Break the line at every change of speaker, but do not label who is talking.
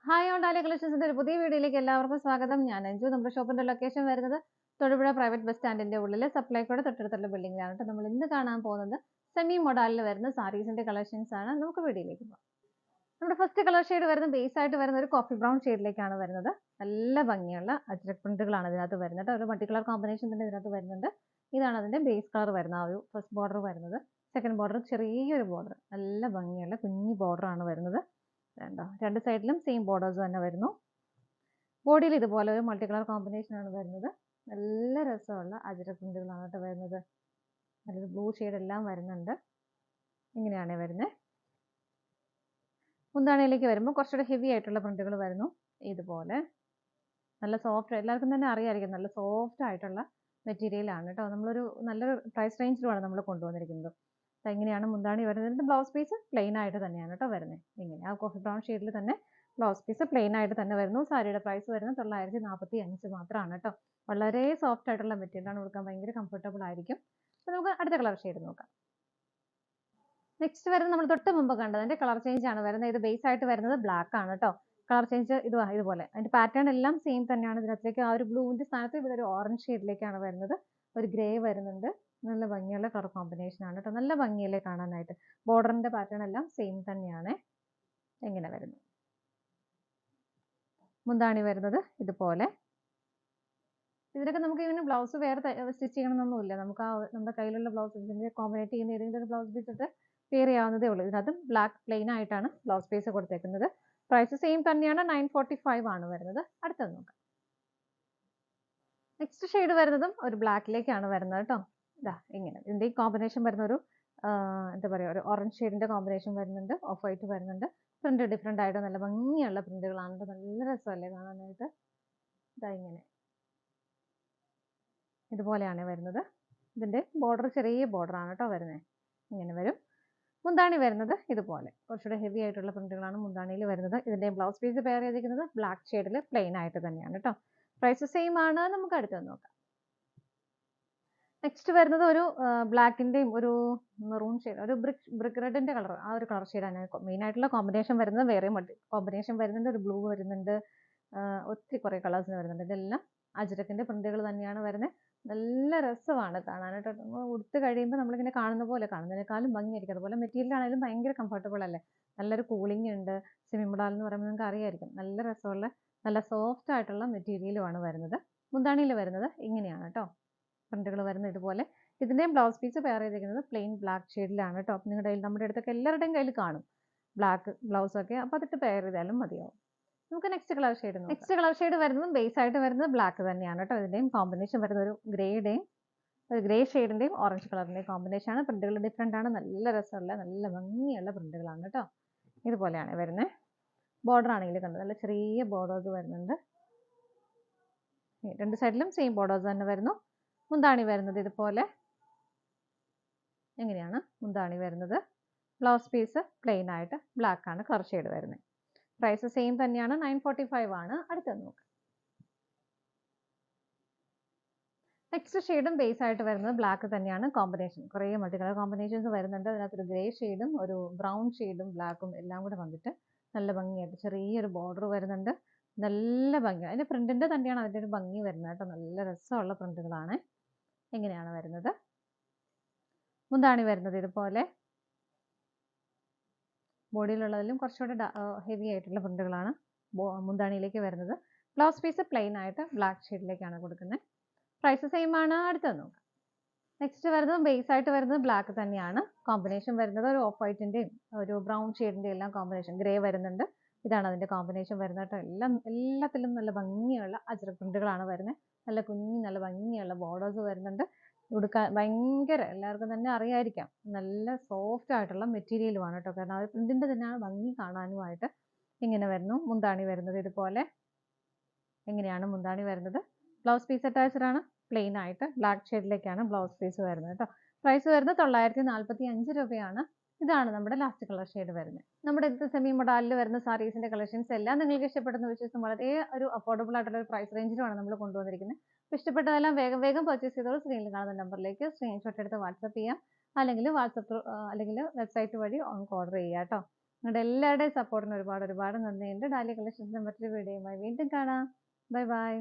Hi all dahlia കളക്ഷൻസിന്റെ ഒരു പുതിയ വീഡിയോയിലേക്ക് എല്ലാവർക്കും സ്വാഗതം. ഞാൻ അഞ്ജു. നമ്മുടെ ഷോപ്പിന്റെ ലൊക്കേഷൻ വരുന്നത് തൊടുപുഴ പ്രൈവറ്റ് ബസ് സ്റ്റാൻഡിന്റെ ഉള്ളിൽ സപ്ലൈക്കോയുടെ തൊട്ടടുത്തുള്ള ബിൽഡിംഗിലാണ് കേട്ടോ. നമ്മൾ ഇന്ന് കാണാൻ പോകുന്നത് സെമി മോഡലിൽ വരുന്ന സാരീസിന്റെ കളക്ഷൻസ് ആണ്. നമുക്ക് വീഡിയോയിലേക്ക് പോകാം. നമ്മുടെ ഫസ്റ്റ് കളർ ഷെയ്ഡ് വരുന്ന ബേസ് ആയിട്ട് വരുന്ന ഒരു കോഫി ബ്രൗൺ ഷെയ്ഡിലേക്കാണ് വരുന്നത്. നല്ല ഭംഗിയുള്ള അജ്രക് പ്രിന്റുകളാണ് ഇതിനകത്ത് വരുന്നത്. ഒരു മൾട്ടി കളർ കോമ്പിനേഷൻ തന്നെ ഇതിനകത്ത് വരുന്നുണ്ട്. ഇതാണ് അതിന്റെ ബേസ് കളർ വരുന്ന ആ ഒരു ഫസ്റ്റ് ബോർഡർ വരുന്നത്. സെക്കൻഡ് ബോർഡർ ചെറിയൊരു ബോർഡർ, നല്ല ഭംഗിയുള്ള കുഞ്ഞു ബോർഡർ ആണ് വരുന്നത്. രണ്ട് സൈഡിലും സെയിം ബോർഡേഴ്സ് തന്നെ വരുന്നു. ബോഡിയിൽ ഇതുപോലെ ഒരു മൾട്ടി കളർ കോമ്പിനേഷൻ ആണ് വരുന്നത്. നല്ല രസമുള്ള അജ്രക് പ്രിന്റുകളാണ് കേട്ടോ വരുന്നത്. നല്ലൊരു ബ്ലൂ ഷെയ്ഡ് എല്ലാം വരുന്നുണ്ട്. ഇങ്ങനെയാണ് വരുന്നത്. മുന്താണിയിലേക്ക് വരുമ്പോൾ കുറച്ചുകൂടെ ഹെവി ആയിട്ടുള്ള പ്രിന്റുകൾ വരുന്നു. ഇതുപോലെ നല്ല സോഫ്റ്റ്, എല്ലാവർക്കും തന്നെ അറിയാമായിരിക്കും, നല്ല സോഫ്റ്റ് ആയിട്ടുള്ള മെറ്റീരിയൽ ആണ് കേട്ടോ. നമ്മളൊരു നല്ലൊരു പ്രൈസ് റേഞ്ചിലുമാണ് നമ്മൾ കൊണ്ടുവന്നിരിക്കുന്നത്. എങ്ങനെയാണ് മുന്താണി വരുന്നത്? ബ്ലൗസ് പീസ് പ്ലെയിൻ ആയിട്ട് തന്നെയാണ് കേട്ടോ വരുന്നത്. ഇങ്ങനെ ആ കോഫി ബ്രൗൺ ഷെയ്ഡിൽ തന്നെ ബ്ലൗസ് പീസ് പ്ലെയിൻ ആയിട്ട് തന്നെ വരുന്നു. സാരിയുടെ പ്രൈസ് വരുന്നത് 945 മാത്രമാണ് കേട്ടോ. വളരെ സോഫ്റ്റ് ആയിട്ടുള്ള മെറ്റീരിയലാണ്, കൊടുക്കാൻ ഭയങ്കര കംഫർട്ടബിൾ ആയിരിക്കും. അപ്പോൾ നമുക്ക് അടുത്ത കളർ ഷെയ്ഡ് നോക്കാം. നെക്സ്റ്റ് വരുന്നത് നമ്മൾ തൊട്ട് മുമ്പ് കണ്ടതിന്റെ കളർ ചേഞ്ച് ആണ് വരുന്നത്. ഇത് ബേസ് ആയിട്ട് വരുന്നത് ബ്ലാക്ക് ആണ് കേട്ടോ. കളർ ചേഞ്ച് ഇതുപോലെ അതിന്റെ പാറ്റേൺ എല്ലാം സെയിം തന്നെയാണ്. ഇതിനകത്തേക്ക് ആ ഒരു ബ്ലൂവിന്റെ സ്ഥാനത്ത് ഇവിടെ ഒരു ഓറഞ്ച് ഷെയ്ഡിലേക്കാണ് വരുന്നത്. ഒരു ഗ്രേ വരുന്നുണ്ട്. നല്ല ഭംഗിയുള്ള കളർ കോമ്പിനേഷൻ ആണ് കേട്ടോ. നല്ല ഭംഗിയല്ലേ കാണാനായിട്ട്. ബോർഡറിന്റെ പാറ്റേൺ എല്ലാം സെയിം തന്നെയാണ്. എങ്ങനെ വരുന്നു? മുന്താണി വരുന്നത് ഇതുപോലെ. ഇതിനൊക്കെ നമുക്ക് ഇങ്ങനെ ബ്ലൗസ് വേറെ സ്റ്റിച്ച് ചെയ്യണമെന്നൊന്നുമില്ല. നമുക്ക് ആ നമ്മുടെ കയ്യിലുള്ള ബ്ലൗസ് പീസിന്റെ കോമ്പിനേറ്റ് ചെയ്യുന്ന ഏതെങ്കിലും ഒരു ബ്ലൗസ് പീസ് ഇട്ട് പെയർ ചെയ്യാവുന്നതേ ഉള്ളൂ. ഇതിനകത്ത് ബ്ലാക്ക് പ്ലെയിൻ ആയിട്ടാണ് ബ്ലൗസ് പീസ് കൊടുത്തേക്കുന്നത്. പ്രൈസ് സെയിം തന്നെയാണ്. 945 ആണ് വരുന്നത്. അടുത്തത് നോക്കാം. നെക്സ്റ്റ് ഷെയ്ഡ് വരുന്നതും ഒരു ബ്ലാക്കിലേക്കാണ് വരുന്നത് കേട്ടോ. ഇതാ ഇങ്ങനെ ഇതിന്റെ ഈ കോമ്പിനേഷൻ വരുന്ന ഒരു എന്താ പറയുക, ഒരു ഓറഞ്ച് ഷെയ്ഡിന്റെ കോമ്പിനേഷൻ വരുന്നുണ്ട്. ഓഫ് വൈറ്റ് വരുന്നുണ്ട്. പ്രിന്റ് ഡിഫറെന്റ് ആയിട്ട് നല്ല ഭംഗിയുള്ള പ്രിന്റുകളാണ്. നല്ല രസമല്ലേ കാണാനായിട്ട്. ഇതാ ഇങ്ങനെ ഇതുപോലെയാണ് വരുന്നത്. ഇതിന്റെ ബോർഡർ ചെറിയ ബോർഡർ ആണ് കേട്ടോ വരുന്നത്. ഇങ്ങനെ വരും. മുന്താണി വരുന്നത് ഇതുപോലെ കുറച്ചുകൂടെ ഹെവി ആയിട്ടുള്ള പ്രിന്റുകളാണ് മുന്താണിയിൽ വരുന്നത്. ഇതിന്റെ ബ്ലൗസ് പീസ് പെയർ ചെയ്തിരിക്കുന്നത് ബ്ലാക്ക് ഷെയ്ഡിൽ പ്ലെയിൻ ആയിട്ട് തന്നെയാണ് കേട്ടോ. പ്രൈസ് സെയിം ആണ്. നമുക്ക് അടുത്തത് നോക്കാം. നെക്സ്റ്റ് വരുന്നത് ഒരു ബ്ലാക്കിന്റെയും ഒരു മെറൂൺ ഷെയ്ഡ്, ഒരു ബ്രിക്ക് റെഡിന്റെ കളർ, ആ ഒരു കളർ ഷെയ്ഡാണ് മെയിൻ ആയിട്ടുള്ള കോമ്പിനേഷൻ വരുന്നത്. വേറെ കോമ്പിനേഷൻ വരുന്നുണ്ട്. ഒരു ബ്ലൂ വരുന്നുണ്ട്. ഒത്തിരി കുറെ കളേഴ്സിന് വരുന്നുണ്ട്. ഇതെല്ലാം അജ്രക്കിന്റെ പ്രിന്റുകൾ തന്നെയാണ് വരുന്നത്. നല്ല രസമാണ് കാണാനായിട്ട്. ഉടുത്ത് കഴിയുമ്പോൾ നമ്മളിങ്ങനെ കാണുന്ന പോലെ, കാണുന്നതിനേക്കാളും ഭംഗിയായിരിക്കും. അതുപോലെ മെറ്റീരിയൽ ആണെങ്കിലും ഭയങ്കര കംഫർട്ടബിൾ അല്ലേ. നല്ലൊരു കൂളിംഗ് ഉണ്ട്. സെമി മോഡൽ എന്ന് പറയുമ്പോൾ നിങ്ങൾക്ക് അറിയായിരിക്കും. നല്ല രസമുള്ള നല്ല സോഫ്റ്റ് ആയിട്ടുള്ള മെറ്റീരിയലുമാണ് വരുന്നത്. മുന്താണിയിൽ വരുന്നത് ഇങ്ങനെയാണ് കേട്ടോ. പ്രിന്റുകൾ വരുന്നത് ഇതുപോലെ. ഇതിന്റെയും ബ്ലൗസ് പീസ് പെയർ ചെയ്തിരിക്കുന്നത് പ്ലെയിൻ ബ്ലാക്ക് ഷെയ്ഡിലാണ് കേട്ടോ. നിങ്ങളുടെ കയ്യിൽ, നമ്മുടെ അടുത്തൊക്കെ എല്ലാവരുടെയും കയ്യിൽ കാണും ബ്ലാക്ക് ബ്ലൗസ് ഒക്കെ. അപ്പോൾ അതിട്ട് പെയർ ചെയ്താലും മതിയാവും. നമുക്ക് നെക്സ്റ്റ് കളർ ഷെയ്ഡ് നോക്കാം. നെക്സ്റ്റ് കളർ ഷെയ്ഡ് വരുന്നത് ബേസ് ആയിട്ട് വരുന്നത് ബ്ലാക്ക് തന്നെയാണ് കേട്ടോ. ഇതിന്റെയും കോമ്പിനേഷൻ വരുന്നത് ഒരു ഗ്രേയുടെയും ഒരു ഗ്രേ ഷെയ്ഡിന്റെയും ഓറഞ്ച് കളറിന്റെയും കോമ്പിനേഷൻ ആണ്. പ്രിന്റുകൾ ഡിഫറെന്റ് ആണ്. നല്ല രസമുള്ള നല്ല ഭംഗിയുള്ള പ്രിന്റുകളാണ് കേട്ടോ. ഇതുപോലെയാണ് വരുന്നത്. ബോർഡർ ആണെങ്കിൽ കണ്ടത് നല്ല ചെറിയ ബോർഡേഴ്സ് വരുന്നുണ്ട്. രണ്ട് സൈഡിലും സെയിം ബോർഡേഴ്സ് തന്നെ വരുന്നു. മുന്താണി വരുന്നത് ഇതുപോലെ. എങ്ങനെയാണ് മുന്താണി വരുന്നത്? ബ്ലൗസ് പീസ് പ്ലെയിൻ ആയിട്ട് ബ്ലാക്ക് ആണ് കളർ ഷെയ്ഡ് വരുന്നത്. പ്രൈസ് സെയിം തന്നെയാണ്. 945 ആണ്. അടുത്തത് നോക്കാം. നെക്സ്റ്റ് ഷെയ്ഡും ബേസ് ആയിട്ട് വരുന്നത് ബ്ലാക്ക് തന്നെയാണ്. കോമ്പിനേഷൻ കുറേ മൾട്ടി കളർ കോമ്പിനേഷൻസ് വരുന്നുണ്ട്. അതിനകത്തൊരു ഗ്രേ ഷെയ്ഡും ഒരു ബ്രൗൺ ഷെയ്ഡും ബ്ലാക്കും എല്ലാം കൂടെ വന്നിട്ട് നല്ല ഭംഗിയായിട്ട് ചെറിയൊരു ബോർഡർ വരുന്നുണ്ട്. നല്ല ഭംഗി. അതിന്റെ പ്രിന്റിന്റെ തന്നെയാണ് അതിന്റെ ഒരു ഭംഗി വരുന്നത് കേട്ടോ. നല്ല രസമുള്ള പ്രിന്റുകളാണ്. എങ്ങനെയാണ് വരുന്നത്? മുന്താണി വരുന്നത് ഇതുപോലെ. ബോഡിയിലുള്ളതിലും കുറച്ചുകൂടെ ഹെവി ആയിട്ടുള്ള പ്രിന്റുകളാണ് മുന്താണിയിലേക്ക് വരുന്നത്. ബ്ലൗസ് പീസ് പ്ലെയിൻ ആയിട്ട് ബ്ലാക്ക് ഷെയ്ഡിലേക്കാണ് കൊടുക്കുന്നത്. പ്രൈസ് സെയിം ആണ്. അടുത്തത് നോക്കാം. നെക്സ്റ്റ് വരുന്നത് ബേസ് ആയിട്ട് വരുന്നത് ബ്ലാക്ക് തന്നെയാണ്. കോമ്പിനേഷൻ വരുന്നത് ഒരു ഓഫ് വൈറ്റിന്റെയും ഒരു ബ്രൗൺ ഷെയ്ഡിന്റെയും എല്ലാം കോമ്പിനേഷൻ. ഗ്രേ വരുന്നുണ്ട്. ഇതാണ് അതിന്റെ കോമ്പിനേഷൻ വരുന്നത് കേട്ടോ. എല്ലാത്തിലും നല്ല ഭംഗിയുള്ള അജ്രക് പ്രിന്റുകളാണ് വരുന്നത്. നല്ല കുഞ്ഞി നല്ല ഭംഗിയുള്ള ബോർഡേഴ്സ് വരുന്നുണ്ട്. ഉടുക്കാൻ ഭയങ്കര എല്ലാവർക്കും തന്നെ അറിയായിരിക്കാം. നല്ല സോഫ്റ്റ് ആയിട്ടുള്ള മെറ്റീരിയലുമാണ് കേട്ടോ. കാരണം ആ പ്രിന്റിന്റെ തന്നെയാണ് ഭംഗി കാണാനുമായിട്ട്. ഇങ്ങനെ വരുന്നു. മുന്താണി വരുന്നത് ഇതുപോലെ. എങ്ങനെയാണ് മുന്താണി വരുന്നത്? ബ്ലൗസ് പീസ് അറ്റാച്ച്ഡ് ആണ്. പ്ലെയിൻ ആയിട്ട് ബ്ലാക്ക് ഷെയ്ഡിലേക്കാണ് ബ്ലൗസ് പീസ് വരുന്നത് കേട്ടോ. പ്രൈസ് വരുന്നത് 945 രൂപയാണ്. ഇതാണ് നമ്മുടെ ലാസ്റ്റ് കളർ ഷെയ്ഡ് വരുന്നത്. നമ്മുടെ ഇന്നത്തെ സെമി മോഡലിൽ വരുന്ന സാരീസിന്റെ കളക്ഷൻസ് എല്ലാം നിങ്ങൾക്ക് ഇഷ്ടപ്പെടുന്ന വിശ്വാസം വളരെ ഒരു അഫോർഡബിൾ ആയിട്ടുള്ള ഒരു പ്രൈസ് റേഞ്ചിലുമാണ് നമ്മൾ കൊണ്ടുവന്നിരിക്കുന്നത്. ഇഷ്ടപ്പെട്ടതെല്ലാം വേഗം വേഗം പർച്ചേസ് ചെയ്തോളൂ. സ്ക്രീനിൽ കാണുന്ന നമ്പറിലേക്ക് സ്ക്രീൻഷോട്ട് എടുത്ത് വാട്സപ്പ് ചെയ്യാം. അല്ലെങ്കിൽ വെബ്സൈറ്റ് വഴി ഓർഡർ ചെയ്യാം കേട്ടോ. നിങ്ങളുടെ എല്ലാവരുടെയും സപ്പോർട്ടിന് ഒരുപാട് ഒരുപാട് നന്ദിയുണ്ട്. ഡാലിയ കളക്ഷൻസിന്റെ മറ്റൊരു വീഡിയോയുമായി വീണ്ടും കാണാം. Bye bye.